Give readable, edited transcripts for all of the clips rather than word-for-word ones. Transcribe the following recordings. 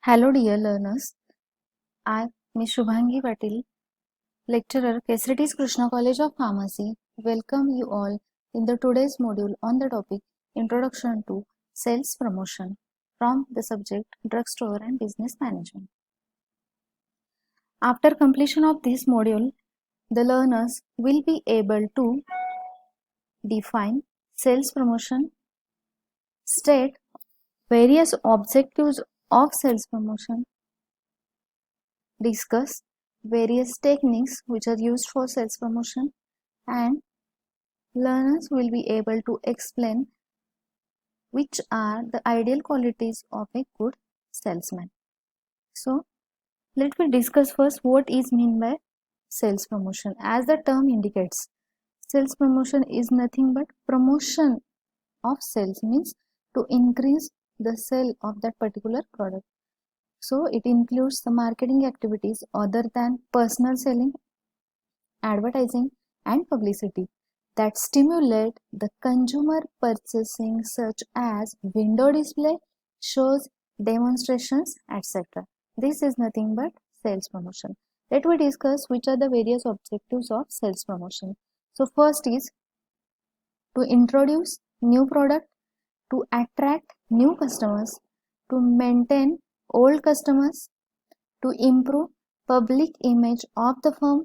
Hello dear learners, I Ms. Shubhangi Patil, lecturer, Kesritis Krishna College of Pharmacy, welcome you all in the today's module on the topic Introduction to Sales Promotion from the subject Drugstore and Business Management. After completion of this module, the learners will be able to define sales promotion, state various objectives of sales promotion, discuss various techniques which are used for sales promotion, and learners will be able to explain which are the ideal qualities of a good salesman. So, let me discuss first what is meant by sales promotion. As the term indicates, sales promotion is nothing but promotion of sales, means to increase the sale of that particular product. So, it includes the marketing activities other than personal selling, advertising, and publicity that stimulate the consumer purchasing, such as window display, shows, demonstrations, etc. This is nothing but sales promotion. Let me discuss which are the various objectives of sales promotion. So first is to introduce new product, to attract new customers, to maintain old customers, to improve public image of the firm,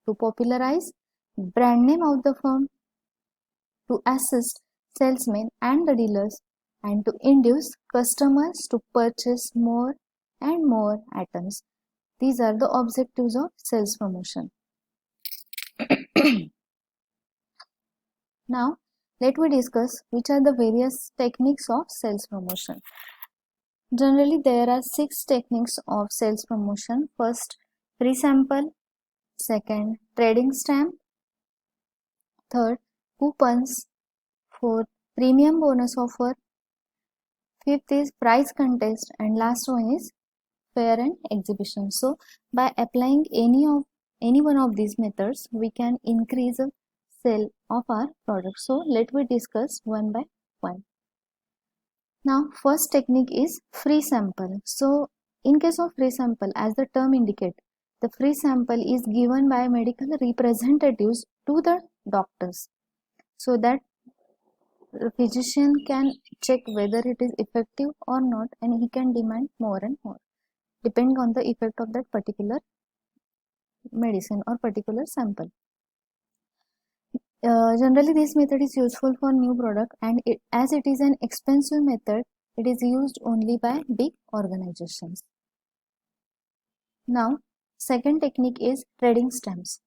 to popularize brand name of the firm, to assist salesmen and the dealers, and to induce customers to purchase more and more items. These are the objectives of sales promotion. Now, let me discuss which are the various techniques of sales promotion. Generally, there are 6 techniques of sales promotion. First, free sample. Second, trading stamp. Third, coupons. Fourth, premium bonus offer. Fifth is price contest, and last one is fair and exhibition. So by applying any one of these methods, we can increase the sale of our product. So let me discuss one by one. Now first technique is free sample. So in case of free sample, as the term indicate, the free sample is given by medical representatives to the doctors, so that the physician can check whether it is effective or not, and he can demand more and more depending on the effect of that particular medicine or particular sample. Generally, this method is useful for new product, and as it is an expensive method, it is used only by big organizations. Now, second technique is trading stamps.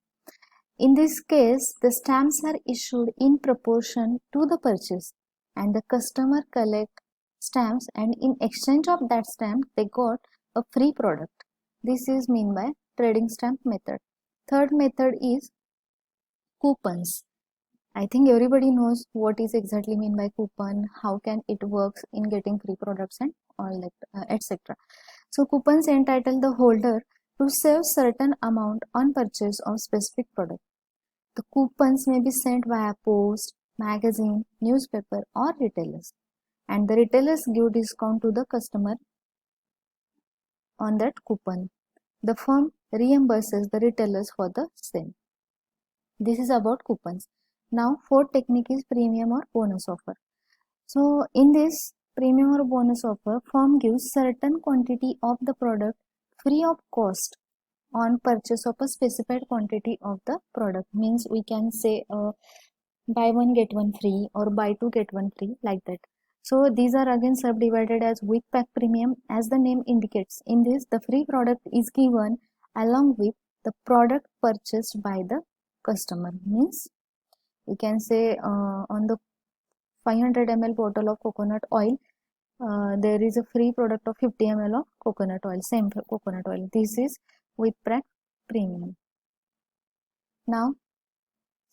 In this case, the stamps are issued in proportion to the purchase, and the customer collect stamps, and in exchange of that stamp, they got a free product. This is meant by trading stamp method. Third method is coupons. I think everybody knows what is exactly mean by coupon, how can it works in getting free products and all that, etc. So coupons entitle the holder to save certain amount on purchase of specific product. The coupons may be sent via post, magazine, newspaper, or retailers, and the retailers give discount to the customer on that coupon. The firm reimburses the retailers for the same. This is about coupons. Now, fourth technique is premium or bonus offer. So, in this premium or bonus offer, firm gives certain quantity of the product free of cost on purchase of a specified quantity of the product. Means we can say buy one get one free, or buy two get one free, like that. So these are again subdivided as with pack premium. As the name indicates, in this the free product is given along with the product purchased by the customer. Means we can say on the 500 ml bottle of coconut oil, there is a free product of 50 ml of coconut oil, same coconut oil. This is with pack premium. Now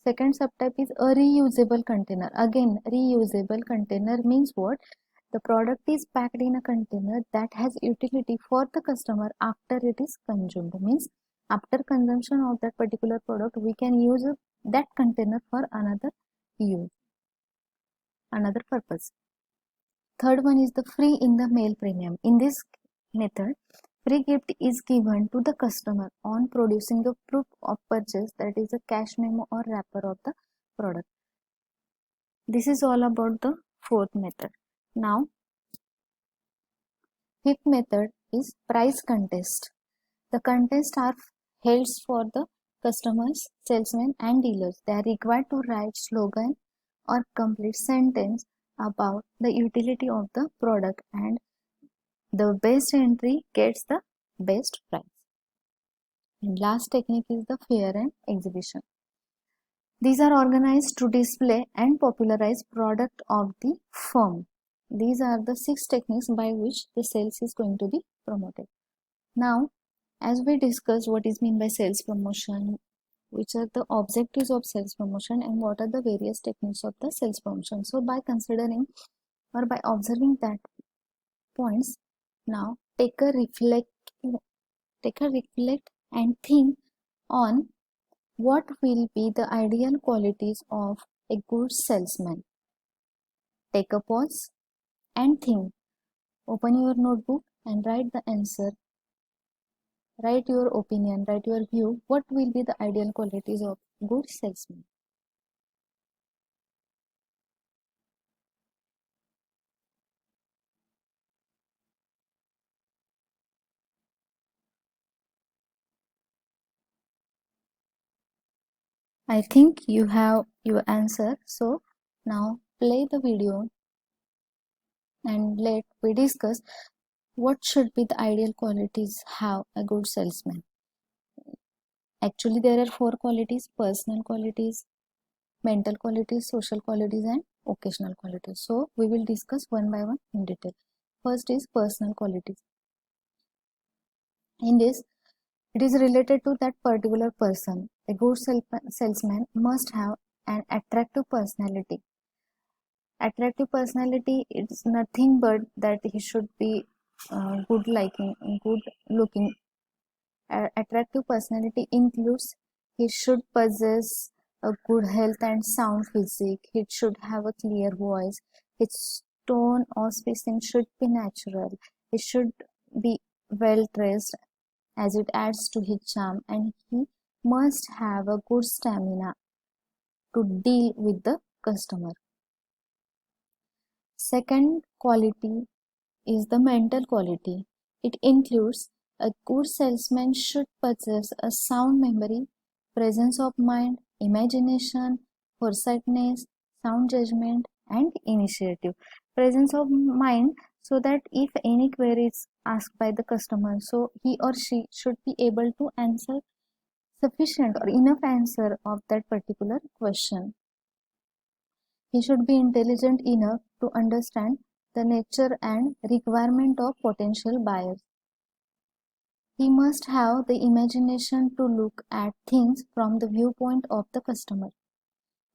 second subtype is a reusable container. Again, reusable container means what? The product is packed in a container that has utility for the customer after it is consumed. Means after consumption of that particular product, we can use that container for another use, another purpose. Third one is the free in the mail premium. In this method, free gift is given to the customer on producing the proof of purchase, that is a cash memo or wrapper of the product. This is all about the fourth method. Now, fifth method is price contest. The contests are held for the customers, salesmen and dealers. They are required to write slogan or complete sentence about the utility of the product, and the best entry gets the best price. And last technique is the fair and exhibition. These are organized to display and popularize product of the firm. These are the 6 techniques by which the sales is going to be promoted. Now, as we discussed what is meant by sales promotion, which are the objectives of sales promotion, and what are the various techniques of the sales promotion. So by considering or by observing that points, now take a reflect and think on what will be the ideal qualities of a good salesman. Take a pause and think. Open your notebook and write the answer. Write your opinion, write your view. What will be the ideal qualities of good salesman? I think you have your answer. So now play the video and let we discuss what should be the ideal qualities have a good salesman. Actually, there are 4 qualities: personal qualities, mental qualities, social qualities and occasional qualities. So we will discuss one by one in detail. First is personal qualities. In this, it is related to that particular person. A good salesman must have an attractive personality. Attractive personality is nothing but that he should be good looking. Attractive personality includes he should possess a good health and sound physique. He should have a clear voice. His tone or spacing should be natural. He should be well dressed, as it adds to his charm, and he must have a good stamina to deal with the customer. Second quality is the mental quality. It includes a good salesman should possess a sound memory, presence of mind, imagination, foresightness, sound judgment, and initiative. Presence of mind, so that if any query is asked by the customer, so he or she should be able to answer sufficient or enough answer of that particular question. He should be intelligent enough to understand the nature and requirement of potential buyers. He must have the imagination to look at things from the viewpoint of the customer.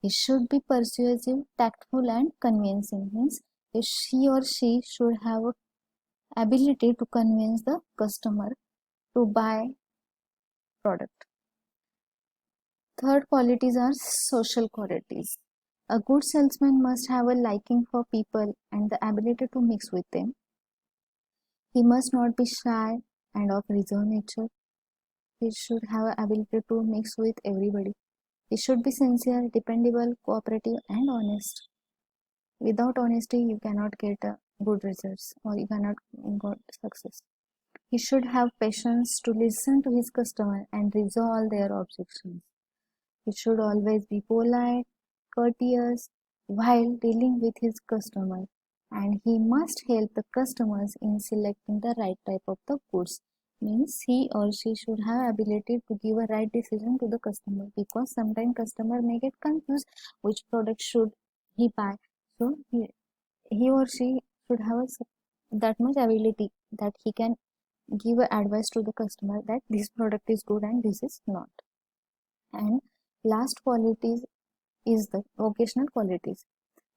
He should be persuasive, tactful and convincing. Means he or she should have a ability to convince the customer to buy product. Third qualities are social qualities. A good salesman must have a liking for people and the ability to mix with them. He must not be shy and of reserved nature. He should have an ability to mix with everybody. He should be sincere, dependable, cooperative and honest. Without honesty, you cannot get good results or you cannot get success. He should have patience to listen to his customer and resolve their objections. He should always be polite, courteous while dealing with his customer, and he must help the customers in selecting the right type of the goods. Means he or she should have ability to give a right decision to the customer, because sometimes customer may get confused which product should he buy. So he or she should have that much ability that he can give advice to the customer that this product is good and this is not. And last qualities is the vocational qualities.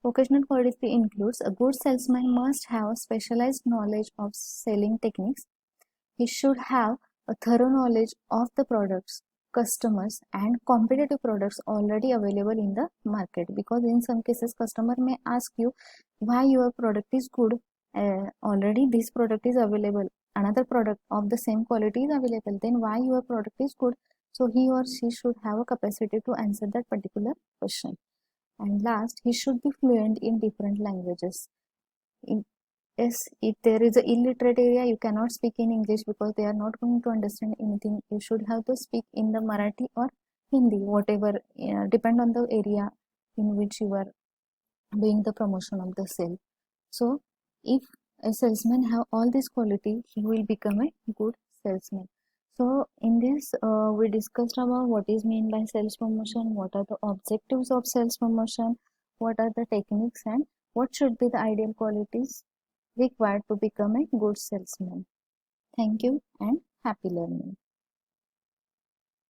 Vocational quality includes a good salesman must have specialized knowledge of selling techniques. He should have a thorough knowledge of the products, customers and competitive products already available in the market, because in some cases customer may ask you why your product is good, already this product is available another product of the same quality is available, then why your product is good? So he or she should have a capacity to answer that particular question. And last, he should be fluent in different languages. Yes, if there is a illiterate area, you cannot speak in English because they are not going to understand anything. You should have to speak in the Marathi or Hindi, whatever, depend on the area in which you are doing the promotion of the sale. So if a salesman have all this quality, he will become a good salesman. So in this, we discussed about what is meant by sales promotion, what are the objectives of sales promotion, what are the techniques, and what should be the ideal qualities required to become a good salesman. Thank you and happy learning.